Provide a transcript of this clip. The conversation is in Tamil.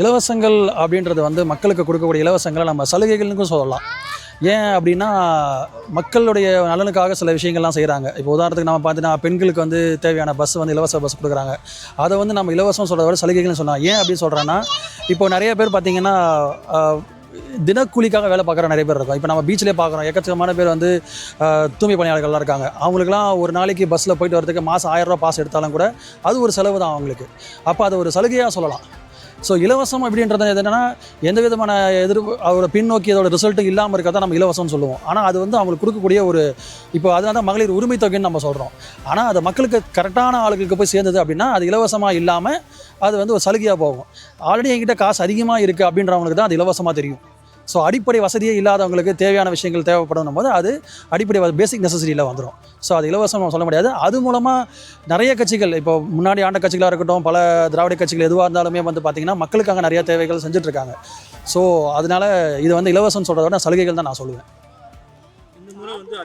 இலவசங்கள் அப்படின்றது வந்து மக்களுக்கு கொடுக்கக்கூடிய இலவசங்களை நம்ம சலுகைகள்னு சொல்லலாம். ஏன் அப்படின்னா மக்களுடைய நலனுக்காக சில விஷயங்கள்லாம் செய்கிறாங்க. இப்போ உதாரணத்துக்கு நம்ம பார்த்தீங்கன்னா பெண்களுக்கு வந்து தேவையான பஸ் வந்து இலவச பஸ் கொடுக்குறாங்க. அதை வந்து நம்ம இலவசம் சொல்கிறத விட சலுகைகள்னு சொல்லலாம். ஏன் அப்படின்னு சொல்கிறேன்னா இப்போ நிறைய பேர் பார்த்திங்கன்னா தினக்கூலிக்காக வேலை பார்க்குற நிறைய பேர் இருக்கும். இப்போ நம்ம பீச்சிலே பார்க்குறோம், எக்கச்சக்கமான பேர் வந்து தூய்மை பணியாளர்கள்லாம் இருக்காங்க. அவங்களுக்குலாம் ஒரு நாளைக்கு பஸ்ஸில் போயிட்டு வரதுக்கு மாதம் 1000 ரூபா பாஸ் எடுத்தாலும் கூட அது ஒரு செலவு தான் அவங்களுக்கு. அப்போ அது ஒரு சலுகையாக சொல்லலாம். ஸோ இலவசம் அப்படின்றது என்னென்னா எந்த விதமான அவரோட பின்னோக்கி அதோட ரிசல்ட்டும் இல்லாமல் இருக்கிறதா நம்ம இலவசம்னு சொல்லுவோம். ஆனால் அது வந்து அவங்களுக்கு கொடுக்கக்கூடிய ஒரு இப்போ அதனால தான் மகளிர் உரிமை தொகைன்னு நம்ம சொல்கிறோம். ஆனால் அது மக்களுக்கு கரெக்டான ஆளுகளுக்கு போய் சேர்ந்தது அப்படின்னா அது இலவசமாக இல்லாமல் அது வந்து ஒரு சலுகையாக போகும். ஆல்ரெடி என்கிட்ட காசு அதிகமாக இருக்குது அப்படின்றவங்களுக்கு தான் அது இலவசமாக தெரியும். ஸோ அடிப்படை வசதியே இல்லாதவங்களுக்கு தேவையான விஷயங்கள் தேவைப்படும் போது அது அடிப்படை பேசிக் நெசசிட்டியில் வந்துடும். ஸோ அது இலவசமாக சொல்ல முடியாது. அது மூலமாக நிறைய கட்சிகள் இப்போ முன்னாடி ஆண்ட கட்சிகளாக இருக்கட்டும், பல திராவிட கட்சிகள் எதுவாக இருந்தாலுமே வந்து பார்த்திங்கன்னா மக்களுக்காக நிறைய தேவைகள் செஞ்சுட்ருக்காங்க. ஸோ அதனால் இது வந்து இலவசம் சொல்கிறத விட சலுகைகள் தான் நான் சொல்லுவேன்.